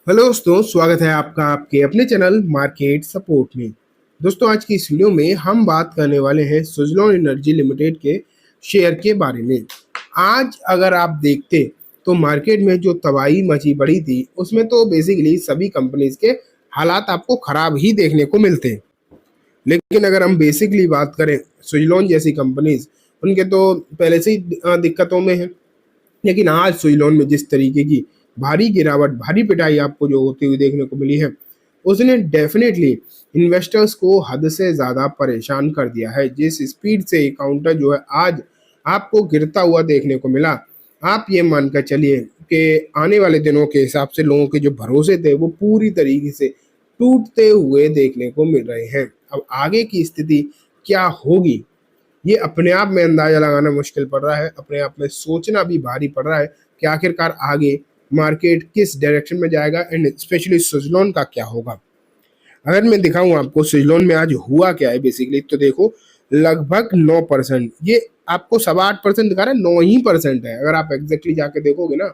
Hello दोस्तों, स्वागत है आपका आपके अपने चैनल मार्केट सपोर्ट में। दोस्तों, आज की इस वीडियो में हम बात करने वाले हैं सुजलॉन एनर्जी लिमिटेड के शेयर के बारे में। आज अगर आप देखते तो मार्केट में जो तबाही मची पड़ी थी उसमें तो बेसिकली सभी कंपनीज के हालात आपको खराब ही देखने को मिलते हैं। लेकिन अगर हम बेसिकली बात करें सुजलॉन जैसी कंपनीज, उनके तो पहले से ही दिक्कतों में है। लेकिन आज सुइलोन में जिस तरीके की भारी गिरावट, भारी पिटाई आपको जो होती हुई देखने को मिली है, उसने डेफिनेटली इन्वेस्टर्स को हद से ज़्यादा परेशान कर दिया है। जिस स्पीड से ये काउंटर जो है आज आपको गिरता हुआ देखने को मिला, आप ये मानकर चलिए कि आने वाले दिनों के हिसाब से लोगों के जो भरोसे थे वो पूरी तरीके से टूटते हुए देखने को मिल रहे हैं। अब आगे की स्थिति क्या होगी, ये अपने आप में अंदाजा लगाना मुश्किल पड़ रहा है, अपने आप में सोचना भी भारी पड़ रहा है कि आखिरकार आगे मार्केट किस डायरेक्शन में जाएगा एंड स्पेशली सुजलॉन का क्या होगा। अगर मैं दिखाऊं आपको सुजलॉन में आज हुआ क्या है बेसिकली, तो देखो लगभग 9%, ये आपको 8.25% दिखा रहा है, 9% है। अगर आप एग्जैक्टली जाके देखोगे ना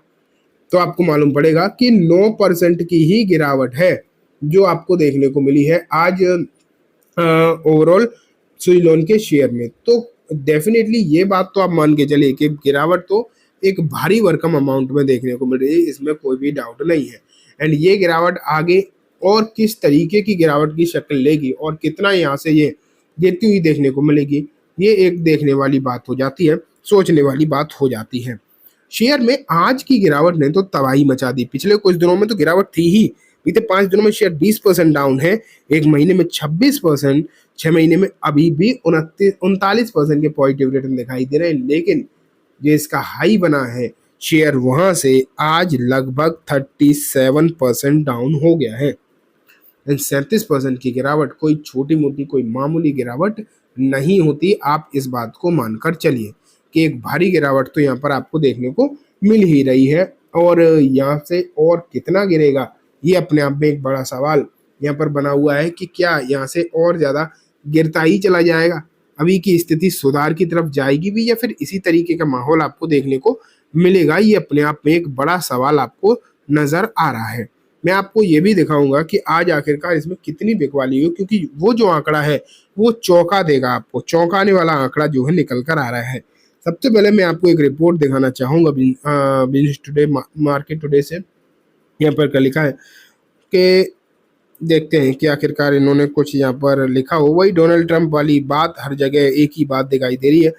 तो आपको मालूम पड़ेगा कि 9% की ही गिरावट है जो आपको देखने को मिली है आज ओवरऑल सुई लोन के शेयर में। तो डेफिनेटली ये बात तो आप मान के चलिए कि गिरावट तो एक भारी भरकम अमाउंट में देखने को मिल रही है, इसमें कोई भी डाउट नहीं है। एंड ये गिरावट आगे और किस तरीके की गिरावट की शक्ल लेगी और कितना यहाँ से ये गिरती हुई देखने को मिलेगी, ये एक देखने वाली बात हो जाती है, सोचने वाली बात हो जाती है। शेयर में आज की गिरावट ने तो तबाही मचा दी। पिछले कुछ दिनों में तो गिरावट थी ही, बीते 5 दिनों में शेयर 20% डाउन है, एक महीने में 26%, 6 महीने में अभी भी 39% के पॉजिटिव रिटर्न दिखाई दे रहे हैं। लेकिन जो इसका हाई बना है शेयर, वहां से आज लगभग 37% डाउन हो गया है। 37% की गिरावट कोई छोटी मोटी, कोई मामूली गिरावट नहीं होती। आप इस बात को मानकर चलिए कि एक भारी गिरावट तो यहाँ पर आपको देखने को मिल ही रही है। और यहाँ से और कितना गिरेगा, ये अपने आप में एक बड़ा सवाल यहाँ पर बना हुआ है कि क्या यहाँ से और ज़्यादा गिरता ही चला जाएगा, अभी की स्थिति सुधार की तरफ जाएगी भी, या फिर इसी तरीके का माहौल आपको देखने को मिलेगा। ये अपने आप में एक बड़ा सवाल आपको नज़र आ रहा है। मैं आपको ये भी दिखाऊंगा कि आज आखिरकार इसमें कितनी बिकवाली हो, क्योंकि वो जो आंकड़ा है वो चौंका देगा आपको, चौंकाने वाला आंकड़ा जो है निकल कर आ रहा है। सबसे पहले मैं आपको एक रिपोर्ट दिखाना चाहूँगा बिजनेस टुडे, मार्केट टुडे से। यहाँ पर क्या लिखा है कि देखते हैं कि आखिरकार इन्होंने कुछ यहाँ पर लिखा हो। वही डोनाल्ड ट्रंप वाली बात, हर जगह एक ही बात दिखाई दे रही है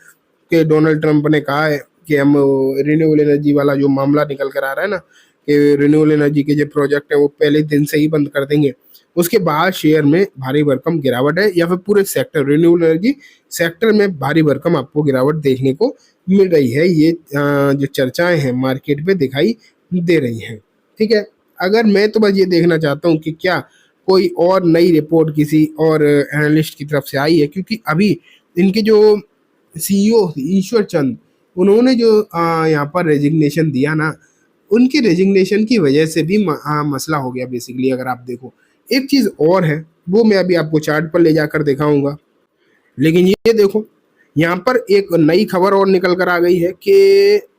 कि डोनाल्ड ट्रंप ने कहा है कि हम रिन्यूएबल एनर्जी वाला जो मामला निकल कर आ रहा है ना, कि रिन्यूएबल एनर्जी के जो प्रोजेक्ट है वो पहले दिन से ही बंद कर देंगे। उसके बाद शेयर में भारी भरकम गिरावट है, या फिर पूरे सेक्टर, रिन्यूएबल एनर्जी सेक्टर में भारी भरकम आपको गिरावट देखने को मिल रही है। ये जो चर्चाएं हैं मार्केट पे दिखाई दे रही हैं। ठीक है, अगर मैं तो बस ये देखना चाहता हूँ कि क्या कोई और नई रिपोर्ट किसी और एनालिस्ट की तरफ से आई है, क्योंकि अभी इनके जो सीईओ ईश्वर चंद, उन्होंने जो यहाँ पर रेजिग्नेशन दिया ना, उनके रेजिग्नेशन की वजह से भी मसला हो गया बेसिकली। अगर आप देखो, एक चीज़ और है, वो मैं अभी आपको चार्ट पर ले जाकर दिखाऊंगा। लेकिन ये देखो, यहाँ पर एक नई खबर और निकल कर आ गई है कि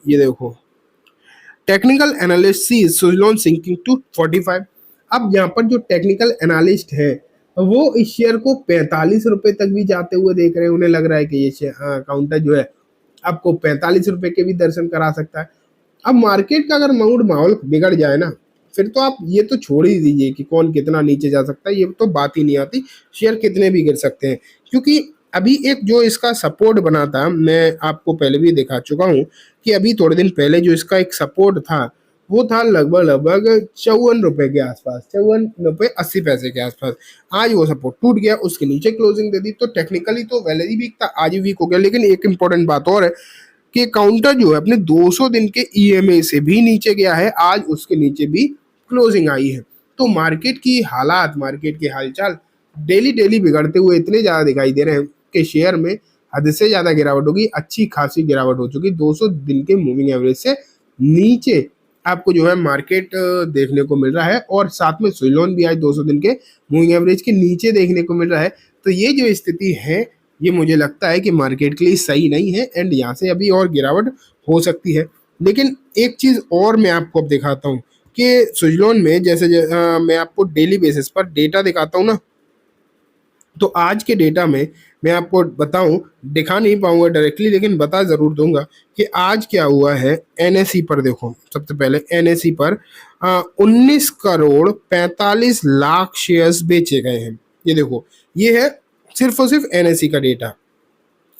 ये देखो, technical analyst see Suzlon sinking to 45। अब यहाँ पर जो टेक्निकल एनालिस्ट है वो इस शेयर को 45 रुपए तक भी जाते हुए देख रहे हैं। उन्हें लग रहा है कि ये काउंटर जो है आपको 45 रुपए के भी दर्शन करा सकता है। अब मार्केट का अगर माहौल बिगड़ जाए ना, फिर तो आप ये तो छोड़ ही दीजिए कि कौन कितना नीचे जा सकता है, ये तो बात ही नहीं आती। शेयर कितने भी गिर सकते हैं, क्योंकि अभी एक जो इसका सपोर्ट बना था, मैं आपको पहले भी दिखा चुका हूँ कि अभी थोड़े दिन पहले जो इसका एक सपोर्ट था वो था लगभग 54 रुपए के आसपास, 54 रुपए 80 पैसे के आसपास। आज वो सपोर्ट टूट गया, उसके नीचे क्लोजिंग दे दी, तो टेक्निकली तो पहले ही वीक था, आज भी वीक हो गया। लेकिन एक इंपॉर्टेंट बात और है कि काउंटर जो है अपने 200 दिन के ईएमए से भी नीचे गया है, आज उसके नीचे भी क्लोजिंग आई है। तो मार्केट की हालात, मार्केट की हालचाल डेली डेली बिगड़ते हुए इतने ज़्यादा दिखाई दे रहे हैं कि शेयर में हद से ज़्यादा गिरावट होगी, अच्छी खासी गिरावट हो चुकी। 200 दिन के मूविंग एवरेज से नीचे आपको जो है मार्केट देखने को मिल रहा है, और साथ में सुइलोन भी आज 200 दिन के मूविंग एवरेज के नीचे देखने को मिल रहा है। तो ये जो स्थिति है, ये मुझे लगता है कि मार्केट के लिए सही नहीं है, एंड यहाँ से अभी और गिरावट हो सकती है। लेकिन एक चीज़ और मैं आपको अब दिखाता हूँ कि सुजलॉन में जैसे मैं आपको डेली बेसिस पर डेटा दिखाता हूँ ना, तो आज के डेटा में मैं आपको बताऊं, दिखा नहीं पाऊंगा डायरेक्टली लेकिन बता जरूर दूंगा कि आज क्या हुआ है। एनएसई पर देखो, सबसे पहले एनएसई पर 19 करोड़ 45 लाख शेयर्स बेचे गए हैं। ये देखो, ये है सिर्फ और सिर्फ एनएसई का डेटा।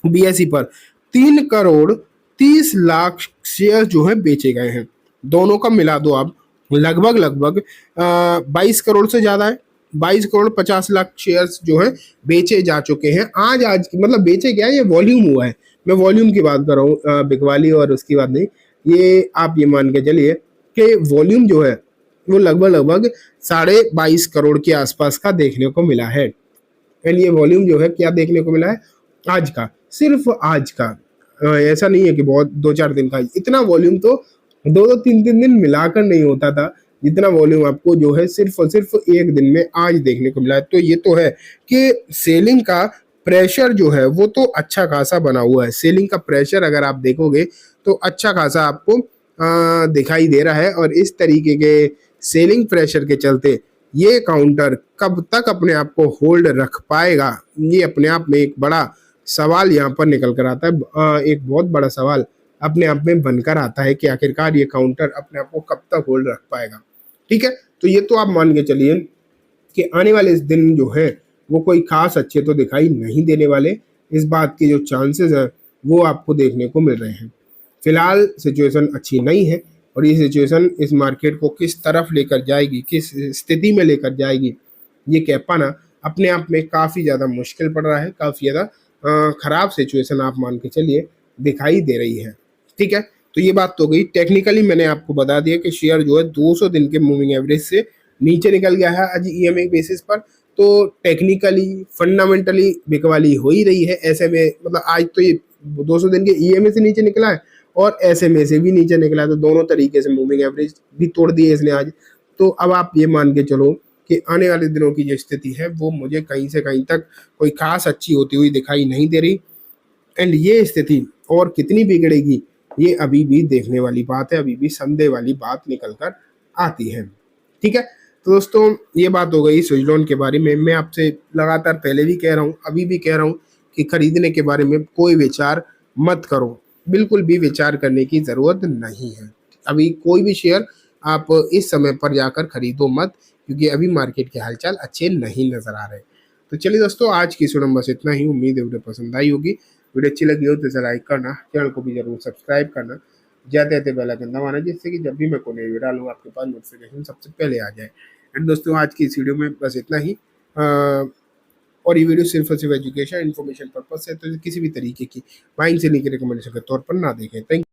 बीएसई पर 3 करोड़ 30 लाख शेयर जो है बेचे गए हैं। दोनों का मिला दो आप, लगभग लगभग 22 करोड़ से ज्यादा है। 22 करोड़ 50 लाख शेयर्स जो है बेचे जा चुके हैं। आज की मतलब बेचे क्या है, ये वॉल्यूम हुआ है। मैं वॉल्यूम की बात कर रहा हूँ, बिकवाली और उसकी बात नहीं। ये आप ये मान के चलिए कि वॉल्यूम जो है वो लगभग लगभग 22.5 करोड़ के आसपास का देखने को मिला है। एंड ये वॉल्यूम जो है क्या देखने को मिला है, आज का, सिर्फ आज का। ऐसा नहीं है कि बहुत 2-4 दिन का। इतना वॉल्यूम तो 2-2 3-3 दिन मिलाकर नहीं होता था, जितना वॉल्यूम आपको जो है सिर्फ और सिर्फ एक दिन में आज देखने को मिला है। तो ये तो है कि सेलिंग का प्रेशर जो है वो तो अच्छा खासा बना हुआ है। सेलिंग का प्रेशर अगर आप देखोगे तो अच्छा खासा आपको दिखाई दे रहा है। और इस तरीके के सेलिंग प्रेशर के चलते ये काउंटर कब तक अपने आप को होल्ड रख पाएगा, ये अपने आप में एक बड़ा सवाल यहाँ पर निकल कर आता है। एक बहुत बड़ा सवाल अपने आप में बनकर आता है कि आखिरकार ये काउंटर अपने आप को कब तक होल्ड रख पाएगा। ठीक है, तो ये तो आप मान के चलिए कि आने वाले इस दिन जो है वो कोई खास अच्छे तो दिखाई नहीं देने वाले। इस बात के जो चांसेस है वो आपको देखने को मिल रहे हैं। फिलहाल सिचुएशन अच्छी नहीं है, और ये सिचुएशन इस मार्केट को किस तरफ लेकर जाएगी, किस स्थिति में लेकर जाएगी, ये कह पाना अपने आप में काफ़ी ज़्यादा मुश्किल पड़ रहा है। काफ़ी ज़्यादा खराब सिचुएशन आप मान के चलिए दिखाई दे रही है। ठीक है, तो ये बात तो गई। टेक्निकली मैंने आपको बता दिया कि शेयर जो है 200 दिन के मूविंग एवरेज से नीचे निकल गया है आज ईएमए बेसिस पर। तो टेक्निकली फंडामेंटली बिकवाली हो ही रही है। ऐसे में मतलब आज तो ये 200 दिन के ईएमए से नीचे निकला है और एसएमए से भी नीचे निकला है, तो दोनों तरीके से मूविंग एवरेज भी तोड़ दिए इसने आज। तो अब आप ये मान के चलो कि आने वाले दिनों की जो स्थिति है वो मुझे कहीं से कहीं तक कोई खास अच्छी होती हुई दिखाई नहीं दे रही। एंड ये स्थिति और कितनी बिगड़ेगी ये अभी भी देखने वाली बात है, अभी भी संदेह वाली बात निकल कर आती है। ठीक है, तो दोस्तों ये बात हो गई सुजलॉन के बारे में। मैं आपसे लगातार पहले भी कह रहा हूँ, अभी भी कह रहा हूँ कि खरीदने के बारे में कोई विचार मत करो, बिल्कुल भी विचार करने की ज़रूरत नहीं है। अभी कोई भी शेयर आप इस समय पर जाकर खरीदो मत, क्योंकि अभी मार्केट के हालचाल अच्छे नहीं नज़र आ रहे। तो चलिए दोस्तों, आज की वीडियो में बस इतना ही। उम्मीद है वीडियो पसंद आई होगी। वीडियो अच्छी लगी हो तो इसे लाइक करना, चैनल को भी जरूर सब्सक्राइब करना, जाते जाते बेल आइकन दबाना, जिससे कि जब भी मैं कोई नई वीडियो डालूँ आपके पास नोटिफिकेशन सबसे पहले आ जाए। एंड दोस्तों, आज की इस वीडियो में बस इतना ही। और ये वीडियो सिर्फ और सिर्फ एजुकेशन इन्फॉर्मेशन पर्पज से, तो किसी भी तरीके की बाइंग सेलिंग के रिकमेंडेशन के तौर पर ना देखें। थैंक